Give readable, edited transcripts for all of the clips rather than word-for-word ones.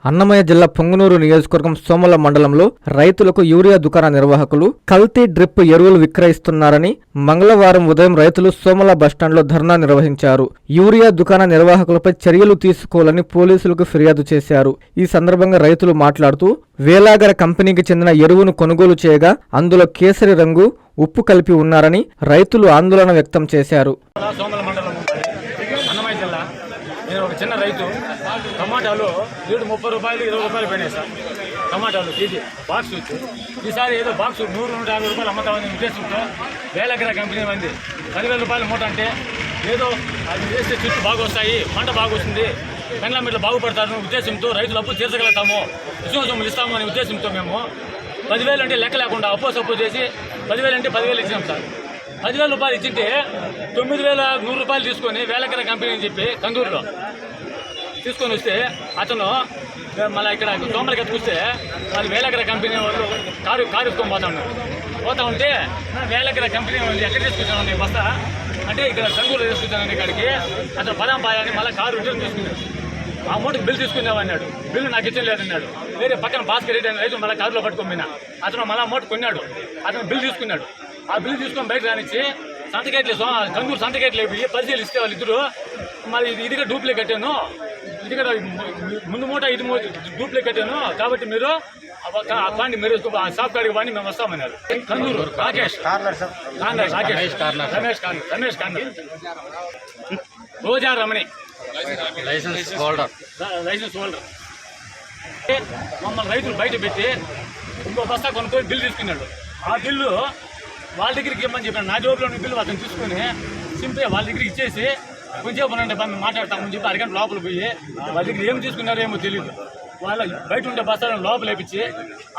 అన్నమయ్య జిల్లా పొంగనూరు నియోజకవర్గం సోమల మండలంలో రైతులకు యూరియా దుకాణ నిర్వాహకులు కల్తీ డ్రిప్ ఎరువులు విక్రయిస్తున్నారని మంగళవారం ఉదయం రైతులు సోమల బస్టాండ్లో ధర్నా నిర్వహించారు. యూరియా దుకాణ నిర్వాహకులపై చర్యలు తీసుకోవాలని పోలీసులకు ఫిర్యాదు చేశారు. ఈ సందర్భంగా రైతులు మాట్లాడుతూ వేలాగర కంపెనీకి చెందిన ఎరువును కొనుగోలు చేయగా అందులో కేసరి రంగు, ఉప్పు కలిపి ఉన్నారని రైతులు ఆందోళన వ్యక్తం చేశారు. నేను ఒక చిన్న రైతు. టమాటాలు 30 రూపాయలు 20 రూపాయలు పోయినాయి సార్. టమాటాలు కేజీ బాక్స్ వచ్చి ఈసారి ఏదో బాక్స్ 100-150 రూపాయలు అమ్ముతామని ఉద్దేశంతో వేలగ్ర కంపెనీ మంది 10,000 రూపాయల మూట అంటే ఏదో అది వేస్తే చుట్టూ బాగా వస్తాయి, పంట బాగా వస్తుంది, పెండ్ల మీట్లు బాగుపడతారని ఉద్దేశంతో రైతులు అప్పు తీర్చగలుగుతాము, సొమ్ములు ఇస్తాము అనే ఉద్దేశంతో మేము 10,000 అంటే లెక్క లేకుండా అప్పు చేసి 10,000 అంటే 10,000 ఇచ్చినాం సార్. 10,000 రూపాయలు ఇచ్చింటే 9,100 రూపాయలు తీసుకొని వేలగ్ర కంపెనీ అని చెప్పి కందూరులో తీసుకొని వస్తే అతను మళ్ళీ ఇక్కడ దోమలకి ఎత్తుకొస్తే వాళ్ళు వేలగ్ర కంపెనీ వాళ్ళు కారు ఇసుకొని పోతా ఉంటే వేలగ్ర కంపెనీ వాళ్ళు ఎక్కడ తీసుకొచ్చాను బస్తా అంటే ఇక్కడ కందూరులో తీసుకొచ్చాను ఇక్కడికి. అతను పదాంపాయని మళ్ళీ కారు రిటర్న్ తీసుకున్నాడు. ఆ అమౌంట్కి బిల్ తీసుకున్నావు అన్నాడు. బిల్లు నాకు ఇచ్చం లేదన్నాడు. వేరే పక్కన భాస్కర్ రెడ్డి అని రైతు మళ్ళీ కారులో పట్టుకోపోయినా అతను మళ్ళీ అమౌంట్ కొన్నాడు. అతను బిల్ తీసుకున్నాడు. ఆ బిల్లు తీసుకొని బయట రానిచ్చి సంతకేట్లు కందూరు సంతకేట్లు అయిపోయి పరిశీలిస్తే వాళ్ళు ఇద్దరు మరి ఇదిగా డూప్లికేట్ కట్టాను, ఇది కూడా ముందు మూట ఇది డూప్లికేట్ కట్టాను కాబట్టి మీరు మీరు షాప్ కాడికి వాడిని మేము వస్తామన్నారు. కందూరు రమేష్ కార్నర్ రోజా రమణి లైసెన్స్ హోల్డర్ మమ్మల్ని రైతులు బయట పెట్టి ఇంకో బస్తా కొనుక్కొని బిల్లు తీసుకున్నాడు. ఆ బిల్లు వాళ్ళ దగ్గరికి ఇవ్వమని చెప్పాను. నా జోబులో బిల్లు అతను తీసుకొని సింపుల్గా వాళ్ళ దగ్గరికి ఇచ్చేసి కొంచెం పనండి మేము మాట్లాడతామని చెప్పి అరగంట లోపల పోయి వాళ్ళ దగ్గర ఏం తీసుకున్నారో ఏమో తెలియదు. వాళ్ళ బయట ఉండే బస్తాలను లోపల వేపించి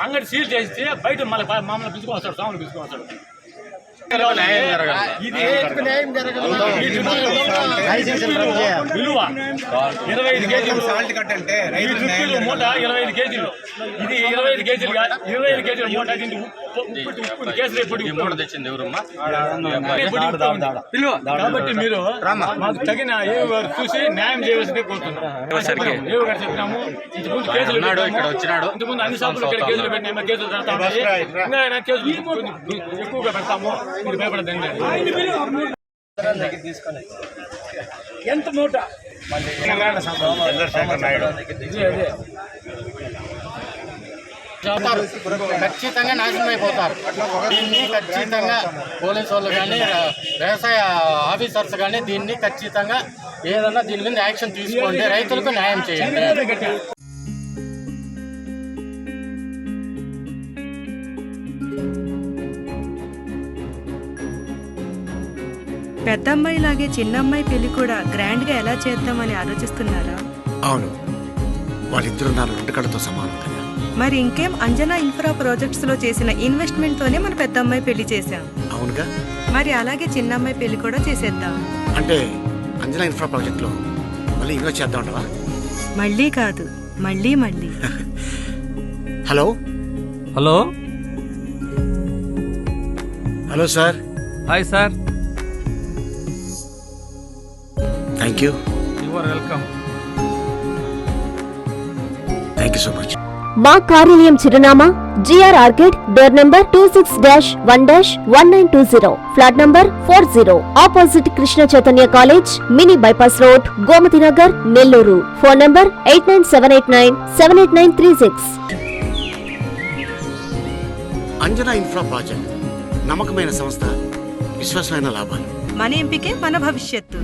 అంగడి సీల్ చేసి బయట మమ్మల్ని పిలుచుకొని వస్తాడు, సామాన్లు పిలుచుకొని వస్తాడు. ఇది విలువ 25 కేజీలు, మూట 25 కేజీలు, ఇది 25 కేజీలు 25 కేజీల మూట. ఉప్పు కేసరి పొడి తెచ్చింది ఎవరమ్మా. కాబట్టి మీరు మాకు తగిన ఏవి గారు చూసి న్యాయం చేయవలసిందే కోరుతున్నాం. ఏవి గారు చెప్పినాము ఇంతకుముందు కేసులు ఇంతకుముందు అన్ని షాపులు ఇక్కడ కేసులు పెట్టినా కేసులు పెడతా ఉంటాయి. ఇంకా కేసులు ఎక్కువగా పెడతాము, మీరు భయపడదండి. ఎంత మూట ఖచ్చితంగా నాశనం అయిపోతారు. దీన్ని ఖచ్చితంగా పోలీసు వాళ్ళు కానీ వ్యవసాయ ఆఫీసర్స్ కానీ దీన్ని ఖచ్చితంగా ఏదన్నా దీని మీద యాక్షన్ తీసుకోండి, రైతులకు న్యాయం చేయండి. పెద్దమ్మాయిలాగే చిన్నమ్మాయి పెళ్లి కూడా గ్రాండ్ గా ఎలా చేద్దామని ఆలోచిస్తున్నారా? అవును, వాళ్ళిద్దరు నా 2 కళ్ళతో సమానం కదా. మరి ఇంకేం, అంజనా ఇన్ఫ్రా ప్రాజెక్ట్స్ లో చేసిన ఇన్వెస్ట్మెంట్ తోనే మన పెద్దమ్మాయి పెళ్లి చేశాం. అవునుగా, మరి అలాగే చిన్నమ్మాయి పెళ్లి కూడా చేసేద్దాం. అంటే అంజనా ఇన్ఫ్రా ప్రాజెక్ట్ లో మళ్ళీ ఇన్వెస్ట్ చేద్దాం అంటావా? మళ్ళీ కాదు, మళ్ళీ మళ్ళీ. Hello hello hello sir. Hi sir. Thank you. You are welcome. Thank you so much. మా కార్యాలయం చిరునామా GR orchid, door number 26-1-1920, flat number 40, opposite Krishna Chaitanya college, mini bypass road, Gomathi Nagar, Nellore. Phone number 8978978936. Anjana infra project నమ్మకమైన సంస్థ, విశ్వాసమైన లాభాలు. మన ఎంపికే మన భవిష్యత్తు.